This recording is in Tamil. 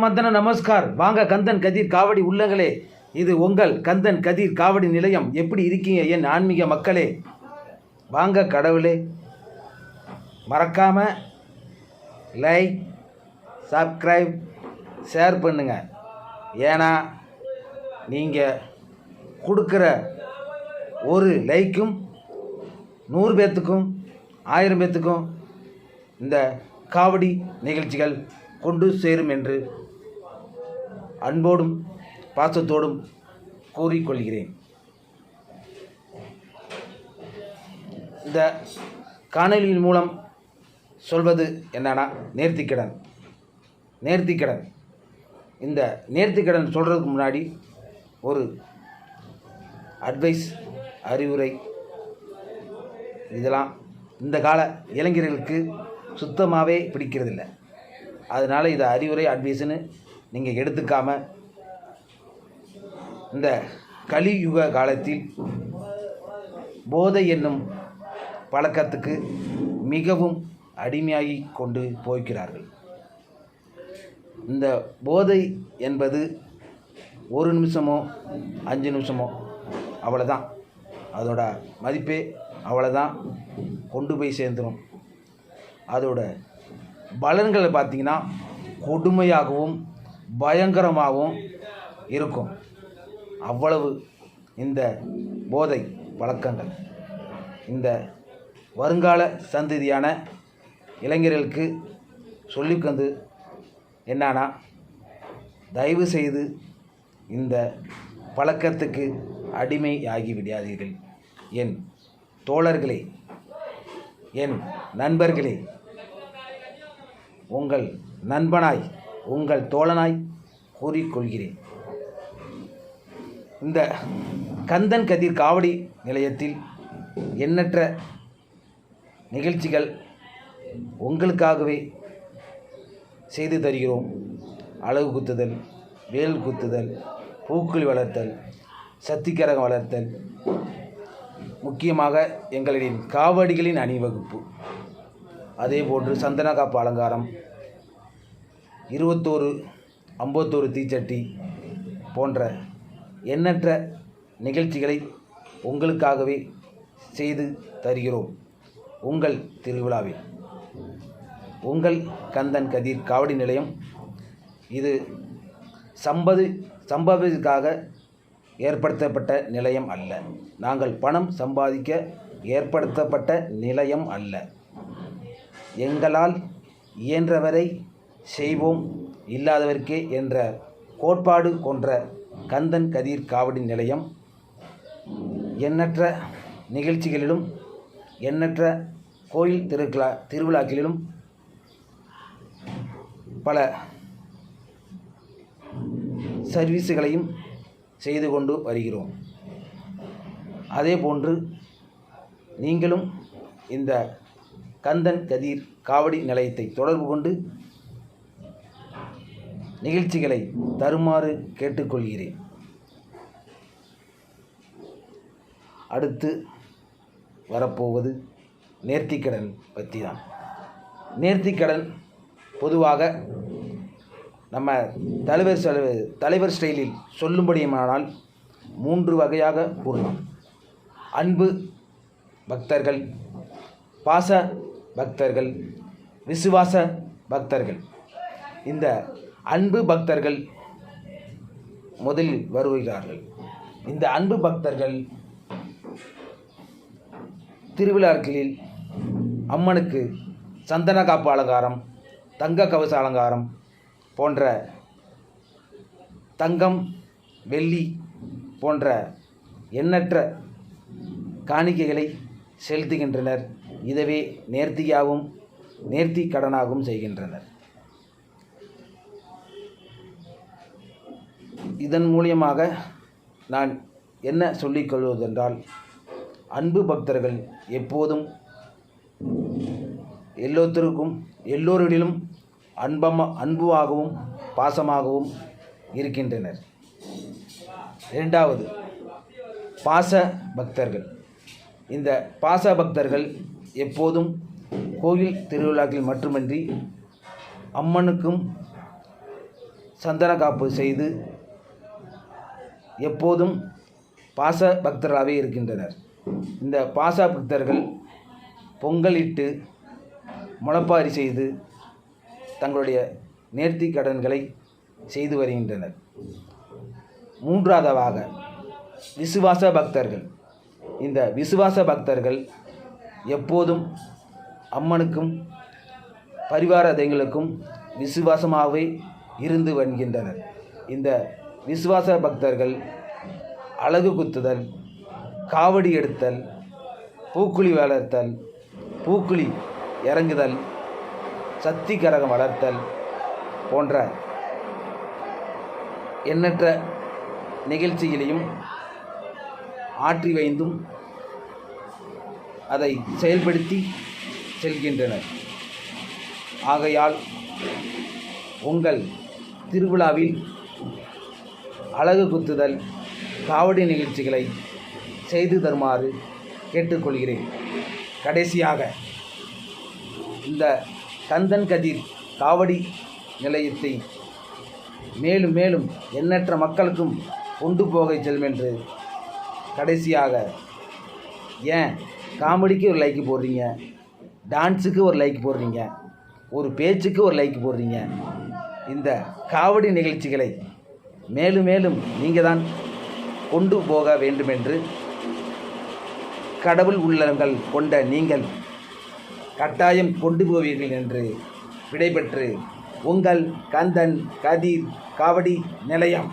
வணக்கம் வந்தன நமஸ்கார். வாங்க கந்தன் கதிர் காவடி உள்ளங்களே, இது உங்கள் கந்தன் கதிர் காவடி நிலையம். எப்படி இருக்கீங்க என் ஆன்மீக மக்களே? வாங்க கடவுளே, மறக்காம லைக், சப்ஸ்கிரைப், ஷேர் பண்ணுங்க. ஏன்னா நீங்கள் கொடுக்குற ஒரு லைக்கும் 100 பேர்த்துக்கும் 1000 பேர்த்துக்கும் இந்த காவடி நிகழ்ச்சிகள் கொண்டு சேரும் என்று அன்போடும் பாசத்தோடும் கூறிக்கொள்கிறேன். இந்த காணொலியின் மூலம் சொல்வது என்னன்னா, நேர்த்திக்கடன். இந்த நேர்த்திக்கடன் சொல்கிறதுக்கு முன்னாடி ஒரு அட்வைஸ், அறிவுரை. இதெல்லாம் இந்த கால இளைஞர்களுக்கு சுத்தமாகவே பிடிக்கிறதில்ல. அதனால் இதை அறிவுரை, அட்வைஸுன்னு நீங்கள் எடுத்துக்காமல், இந்த கலியுக காலத்தில் போதை என்னும் பழக்கத்துக்கு மிகவும் அடிமையாகி கொண்டு போய்க்கிறார்கள். இந்த போதை என்பது 1 நிமிஷமோ 5 நிமிஷமோ அவ்வளோதான், அதோட மதிப்பே அவ்வளோதான், கொண்டு போய் சேர்ந்துடும். அதோட பலன்களை பார்த்திங்கன்னா கொடுமையாகவும் பயங்கரமாகவும் இருக்கும். அவ்வளவு இந்த போதை பழக்கங்கள் இந்த வருங்கால சந்ததியான இளைஞர்களுக்கு சொல்லிக்கொண்டு என்னன்னா, தயவு செய்து இந்த பழக்கத்துக்கு அடிமை ஆகி விடாதீர்கள். என் தோழர்களே, என் நண்பர்களே, உங்கள் நண்பனாய், உங்கள் தோழனாய் கூறிக்கொள்கிறேன். இந்த கந்தன் கதிர் காவடி நிலையத்தில் எண்ணற்ற நிகழ்ச்சிகள் உங்களுக்காகவே செய்து தருகிறோம். அலகு குத்துதல், வேல் குத்துதல், பூக்குழி வளர்த்தல், சத்திக்கரகம் வளர்த்தல், முக்கியமாக எங்களின் காவடிகளின் அணிவகுப்பு, அதேபோன்று சந்தனக்காப்பு அலங்காரம், 21 51 தீச்சட்டி போன்ற எண்ணற்ற நிகழ்ச்சிகளை உங்களுக்காகவே செய்து தருகிறோம். உங்கள் திருவிழாவில் உங்கள் கந்தன் கதிர் காவடி நிலையம் இது சம்பாதிக்காக ஏற்படுத்தப்பட்ட நிலையம் அல்ல. நாங்கள் பணம் சம்பாதிக்க ஏற்படுத்தப்பட்ட நிலையம் அல்ல. எங்களால் இயன்றவரை செய்வோம், இல்லாதவர்க்கே என்ற கோட்பாடு கொன்ற கந்தன் கதிர் காவடி நிலையம் எண்ணற்ற நிகழ்ச்சிகளிலும் எண்ணற்ற கோயில் திருவிழாக்களிலும் பல சர்வீஸுகளையும் செய்து கொண்டு வருகிறோம். அதேபோன்று நீங்களும் இந்த கந்தன் கதிர் காவடி நிலையத்தை தொடர்பு கொண்டு நிகழ்ச்சிகளை தருமாறு கேட்டுக்கொள்கிறேன். அடுத்து வரப்போவது நேர்த்திக்கடன் பற்றி தான். நேர்த்திக்கடன் பொதுவாக நம்ம தலைவர் ஸ்டைலில் சொல்லும்படியானால் 3 வகையாக கூறலாம். அன்பு பக்தர்கள், பாச பக்தர்கள், விசுவாச பக்தர்கள். இந்த அன்பு பக்தர்கள் முதலில் வருகிறார்கள். இந்த அன்பு பக்தர்கள் திருவிழாக்களில் அம்மனுக்கு சந்தன காப்பு அலங்காரம், தங்க கவச அலங்காரம் போன்ற தங்கம், வெள்ளி போன்ற எண்ணற்ற காணிக்கைகளை செலுத்துகின்றனர். இதுவே நேர்த்தியாகவும் நேர்த்தி கடனாகவும் செய்கின்றனர். இதன் மூலியமாக நான் என்ன சொல்லிக்கொள்வதென்றால், அன்பு பக்தர்கள் எப்போதும் எல்லோரிடமும் அன்புவாகவும் பாசமாகவும் இருக்கின்றனர். 2வது பாச பக்தர்கள். இந்த பாச பக்தர்கள் எப்போதும் கோயில் திருவிழாக்களில் மட்டுமின்றி அம்மனுக்கும் சந்தன காப்பு செய்து எப்போதும் பாச பக்தர்களாகவே இருக்கின்றனர். இந்த பாச பக்தர்கள் பொங்கலிட்டு முளைப்பாரி செய்து தங்களுடைய நேர்த்தி கடன்களை செய்து வருகின்றனர். மூன்றாவதாக விசுவாச பக்தர்கள். இந்த விசுவாச பக்தர்கள் எப்போதும் அம்மனுக்கும் பரிவார தெய்வங்களுக்கும் விசுவாசமாகவே இருந்து வருகின்றனர். இந்த விசுவாச பக்தர்கள் அலகு குத்துதல், காவடி எடுத்தல், பூக்குழி வளர்த்தல், பூக்குழி இறங்குதல், சக்தி கரகம் வளர்த்தல் போன்ற எண்ணற்ற நிகழ்ச்சிகளையும் ஆற்றி வைத்தும் அதை செயல்படுத்தி செல்கின்றனர். ஆகையால் உங்கள் திருவிழாவில் அலகு குத்துதல், காவடி நிகழ்ச்சிகளை செய்து தருமாறு கேட்டுக்கொள்கிறேன். கடைசியாக இந்த கந்தன் கதிர் காவடி நிலையத்தை மேலும் மேலும் எண்ணற்ற மக்களுக்கும் கொண்டு போக செல்லும் என்று கடைசியாக, ஏன் காமெடிக்கு ஒரு லைக் போடுறீங்க, டான்ஸுக்கு ஒரு லைக் போடுறீங்க, ஒரு பேச்சுக்கு ஒரு லைக் போடுறீங்க. இந்த காவடி நிகழ்ச்சிகளை மேலும் மேலும் நீங்கள் தான் கொண்டு போக வேண்டுமென்று கடவுள் உள்ளங்கள் கொண்ட நீங்கள் கட்டாயம் கொண்டு போவீர்கள் என்று விடைபெற்று உங்கள் கந்தன் கதிர் காவடி நிலையம்.